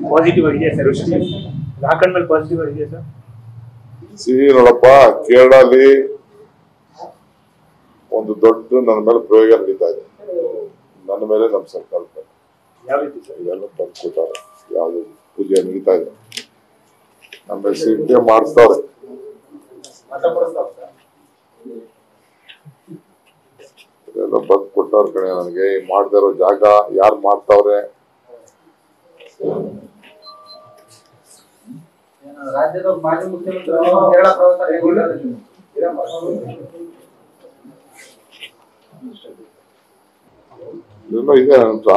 Positive ಇದೆಯಾ sir? Jharkhand ಮೇಲೆ positive ಇದೆಯಾ ಸರ್? ನೋಡಪ್ಪ, ಕೇರಳದಲ್ಲಿ ಒಂದು ದೊಡ್ಡ ನನ್ನ ಮೇಲೆ ಪ್ರಯೋಗ ನಡೀತಾ ಇದೆ. ನನ್ನ ಮೇಲೆ ನಮ್ಮ ಸರ್ಕಾರ ಯಾವ ರೀತಿ ಸರ್? ಇದೆಲ್ಲ ತಂದ್ಕೊಟ್ಟಾರೆ. ಯಾವ್ದು ಪೂಜೆ ನಡೀತಾ ಇದೆ, ನಮ್ಮ ಸಿದ್ಧೆ ಮಾಡಿಸ್ತಾರೆ. ಇದೆಲ್ಲ ಬಂದ್ ಕೊಟ್ಟಾರ ಕಣೆ. ನನಗೆ ಮಾಡ್ತಾ ಇರೋ ಜಾಗ ಯಾರು ಮಾಡ್ತಾವ್ರೆ? ರಾಜ್ಯದ ಮಾಜಿ ಮುಖ್ಯಮಂತ್ರಿಗಳು ಕೇರಳ ಪ್ರವಾಸ ಕೈಗೊಂಡಿದ್ದಾರೆ. ಇದೆಲ್ಲ ಇದೆ ಅಂತ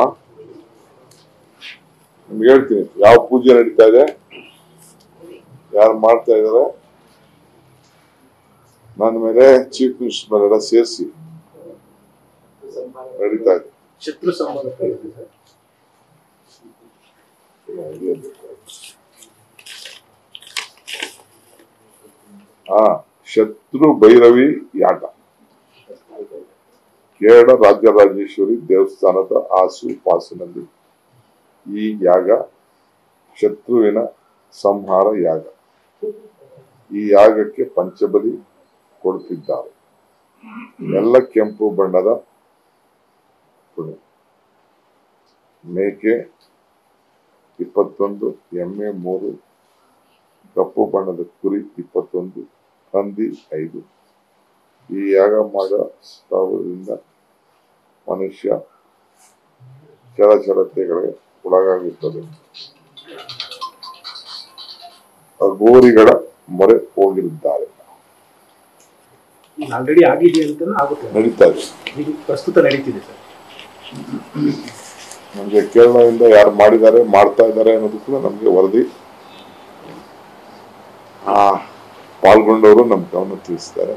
ನಿಮ್ಗೆ ಹೇಳ್ತೀನಿ. ಯಾವ ಪೂಜೆ ನಡೀತಾ ಇದೆ, ಯಾರು ಮಾಡ್ತಾ ಇದಾರೆ, ನನ್ನ ಮೇಲೆ ಚೀಫ್ ಮಿನಿಸ್ಟರ್ ಮೇಲೆಲ್ಲ ಸೇರಿಸಿ ನಡೀತಾ ಇದೆ. ಶತ್ರು ಸಂಬಂಧ ಶತ್ರು ಭೈರವಿ ಯಾಗ ಕೇರಳ ರಾಜರಾಜೇಶ್ವರಿ ದೇವಸ್ಥಾನದ ಆಸುಪಾಸಿನಲ್ಲಿ ಈ ಯಾಗ ಶತ್ರುವಿನ ಸಂಹಾರ ಯಾಗ. ಈ ಯಾಗಕ್ಕೆ ಪಂಚಬಲಿ ಕೊಡುತ್ತಿದ್ದಾರೆ. ಎಲ್ಲ ಕೆಂಪು ಬಣ್ಣದ ಮೇಕೆ 21, ಎಮ್ಮೆ 3, ಕಪ್ಪು ಬಣ್ಣದ ಕುರಿ 21, ಹಂದಿ 5. ಈ ಯಾಗ ಮಾಡೋದ್ರಿಂದ ಮನುಷ್ಯ ಚಲಚಲತೆಗಳಿಗೆ ಒಳಗಾಗುತ್ತದೆ. ಗೋರಿಗಳ ಮೊರೆ ಹೋಗಿರುತ್ತಾರೆ. ಆಲ್ರೆಡಿ ಆಗಿದೆ ಅಂತ ಆಗುತ್ತೆ, ನಡೀತಾ ಇದೆ, ಪ್ರಸ್ತುತ ನಡೀತಿದೆ ಸರ್. ನಮ್ಗೆ ಕೇರಳದಿಂದ ಯಾರು ಮಾಡಿದ್ದಾರೆ, ಮಾಡ್ತಾ ಇದ್ದಾರೆ ಅನ್ನೋದು ಕೂಡ ನಮ್ಗೆ ವರದಿ ಪಾಲ್ಗೊಂಡವರು ನಮ್ ಗಮನ ತಿಳಿಸ್ತಾರೆ.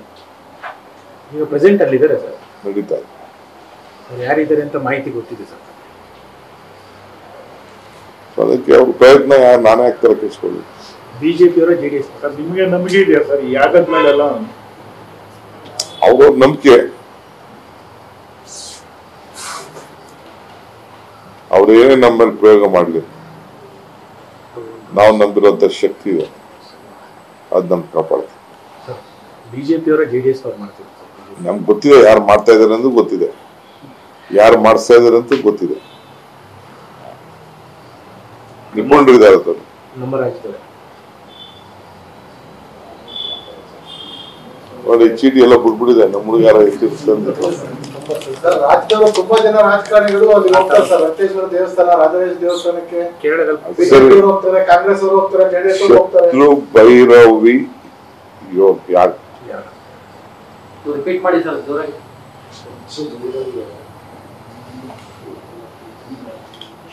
ಈಗ ಪ್ರೆಸೆಂಟ್ ಅಲ್ಲಿ ಇದ್ದಾರೆ ಸರ್, ನಡೀತಾ ಇದೆ. ಯಾರಿದ್ದಾರೆ ಅಂತ ಮಾಹಿತಿ ಗೊತ್ತಿದೆ ಸರ್. ಅದಕ್ಕೆ ಅವ್ರ ಪ್ರಯತ್ನ ನಾನೇ ಆಗ್ತಾರೆ ಕೆಲ್ಸ್ಕೊಳ್ಳಿ. ಬಿಜೆಪಿಯವರ ಜೆಡಿಎಸ್ ನಿಮ್ಗೆ ನಂಬಿಕೆ ಇದೆಯಾ ಸರ್ ಈ ಯಾಗದ ಮೇಲೆಲ್ಲ? ಅವ್ರವ್ರ ನಂಬಿಕೆ, ಅವ್ರು ಏನೇ ನಮ್ಮಲ್ಲಿ ಪ್ರಯೋಗ ಮಾಡಲಿ, ನಾವು ನಂಬಿರೋಂಥ ಶಕ್ತಿ ಇದೆ, ಅದ್ ನಮ್ಗೆ ಕಾಪಾಡ್ತೀವಿ. ಬಿಜೆಪಿಯವರ ಜೆಡಿಎಸ್ ಅವ್ರು ಮಾಡ್ತಿದ್ದಾರೆ. ನಮ್ಗೆ ಗೊತ್ತಿದೆ ಯಾರು ಮಾಡ್ತಾ ಇದಾರೆ ಅಂತ ಗೊತ್ತಿದೆ, ಯಾರು ಮಾಡಿಸ್ತಾ ಇದಾರೆ ಅಂತ ಗೊತ್ತಿದೆ. ನಿಪುಣರು ಇದ್ದಾರೆ ನಮ್ಮ ರಾಜ್ಯದಲ್ಲಿ. ನೋಡಿ, ಚೀಟಿ ಎಲ್ಲ ಬಿಟ್ಬಿಟ್ಟಿದೆ. ನಮ್ಮ ಹುಡುಗಾರ ರಾಜ್ಯದ ತುಂಬಾ ಜನ ರಾಜಕಾರಣಿಗಳು ಅಲ್ಲಿ ಹೋಗ್ತಾರೆ ಸರ್. ರಂತೇಶ್ವರ ದೇವಸ್ಥಾನ, ರಾಜರಾಜ ದೇವಸ್ಥಾನಕ್ಕೆ ಕೇರಳದಲ್ಲಿ ಹೋಗ್ತಾರೆ, ಕಾಂಗ್ರೆಸ್ ಅವರು ಹೋಗ್ತಾರೆ, ಜೆಡಿಎಸ್ ಅವರು ಹೋಗ್ತಾರೆ. ಶತ್ರು ಭೈರವಿ ಯಾಗ. ರಿಪೀಟ್ ಮಾಡಿ ಸರ್ ಜೋರಾಗಿ.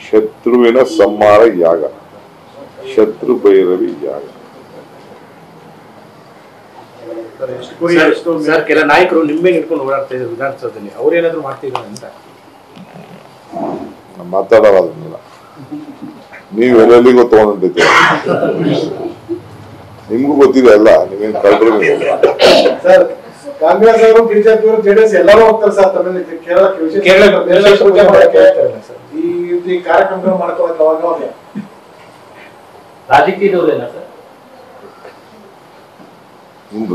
ಶತ್ರುವಿನ ಸಂಹಾರ ಯಾಗ, ಶತ್ರು ಭೈರವಿ ಯಾಗ. ಸರ್, ಕೆಲ ನಾಯಕರು ನಿಂಬೆ ಹಿಡ್ಕೊಂಡು ಓಡಾಡ್ತಾ ಇದ್ದಾರೆ ವಿಧಾನಸೌಧದಲ್ಲಿ. ಅವ್ರೇನಾದ್ರು ಮಾಡ್ತಿದ್ದಾರೆ ಅಂತ ಮಾತಾಡೋದನ್ನೆಲ್ಲ ನೀವು ಎಲ್ಲೆಲ್ಲಿಗೂ ತಗೊಂಡಿದ್ದೀರ. ನಿಮ್ಗೂ ಗೊತ್ತಿದೆ ಅಲ್ಲ, ನೀವೇನ್ ಕಳ್ರು. ಸರ್, ಕಾಂಗ್ರೆಸ್ ಅವರು, ಬಿಜೆಪಿ ಅವರು, ಜೆಡಿಎಸ್ ಎಲ್ಲರೂ ಹೋಗ್ತಾರೆ ಸರ್ ತಮಿಳ್ನಾಡು, ಕೇರಳ ಪೂಜೆ ಮಾಡಕ್ಕೆ. ಈ ಕಾರ್ಯಕ್ರಮಗಳು ಮಾಡ್ಕೋಬೇಕು ಅವಾಗ. ರಾಜಕೀಯದವ್ರೇನ ಸರ್?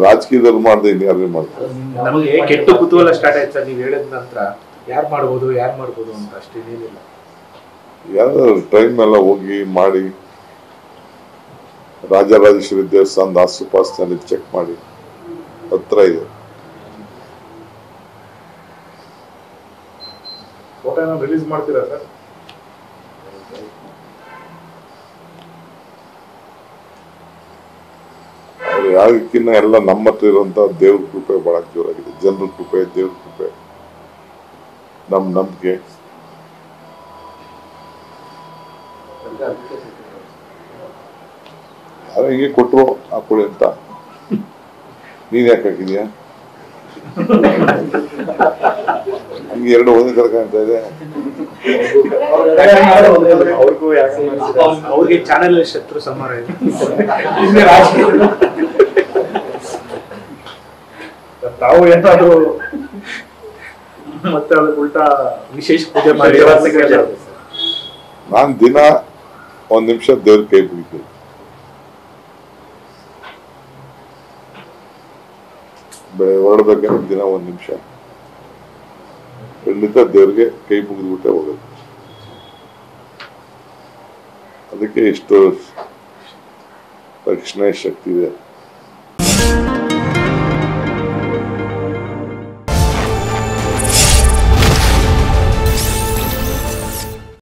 ರಾಜಕೀಯದಲ್ಲಿ ಮಾಡ್ದೆ ಇನ್ಯಾರು ಮಾಡ್ತಾರೆ? ನಮಗೆ ಕೆಟ್ಟ ಕುತೂಹಲ ಸ್ಟಾರ್ಟ್ ಆಯ್ತು ಸರ್. ನೀವು ಹೇಳಿದ ನಂತರ ಯಾರು ಮಾಡ್ಬೋದು ಅಂತ ಅಷ್ಟೇನಿಲ್ಲ. ಯಾರು ಟ್ರೈನ್ ಎಲ್ಲ ಹೋಗಿ ಮಾಡಿ ರಾಜರಾಜೇಶ್ವರಿ ದೇವಸ್ಥಾನದ ಆಸುಪಾಸಿನಲ್ಲಿ ಚೆಕ್ ಮಾಡಿ ಹತ್ರ ಇದೆ. ಫೋಟೋ ರಿಲೀಸ್ ಮಾಡ್ತೀರಾ ಸರ್? ಅವ್ರು ಯಾವ್ದಕ್ಕಿನ್ನ ಎಲ್ಲ ನಮ್ಮ ಹತ್ರ ಇರುವಂತ ದೇವ್ರ ಕೃಪೆ ಬಹಳ ಜೋರಾಗಿದೆ. ಜನರ ಕೃಪೆ, ದೇವ್ರ ಕೃಪೆ, ನಮ್ ನಂಬಿಕೆ. ಯಾರು ಹಿಂಗೆ ಕೊಟ್ರು ಹಾಕೊಳ್ಳಿ ಅಂತ. ನೀನ್ ಯಾಕೆ ಹಾಕಿದ್ಯಾ? ಹಂಗೆ ಎರಡು ಒಂದೇ ತರ ಕಾಣ್ತಾ ಇದೆ. ಅವ್ರಿಗೆ ಚಾನೆಲ್ ಶತ್ರು ಸಂಹಾರ ಇದೆ. ತಾವು ಏನಾದ್ರು ಮತ್ತೆ ಅದಕ್ಕೆ ಉಲ್ಟಾ ವಿಶೇಷ ಪೂಜೆ ಮಾಡಿ ನಾನ್ ದಿನ ಒಂದ್ ನಿಮಿಷ ದೇವ್ರ ಕೈ ಮುಗಿತೀವಿ. ಹೊರಡ್ಬೇಕಂದ್ರೆ ದಿನ ಒಂದ್ ನಿಮಿಷ ಖಂಡಿತ ದೇವ್ರಿಗೆ ಕೈ ಮುಗಿದ್ಬಿಟ್ಟೆ ಹೋಗೋದು. ಅದಕ್ಕೆ ಇಷ್ಟು ರಕ್ಷಣೆ ಶಕ್ತಿ ಇದೆ.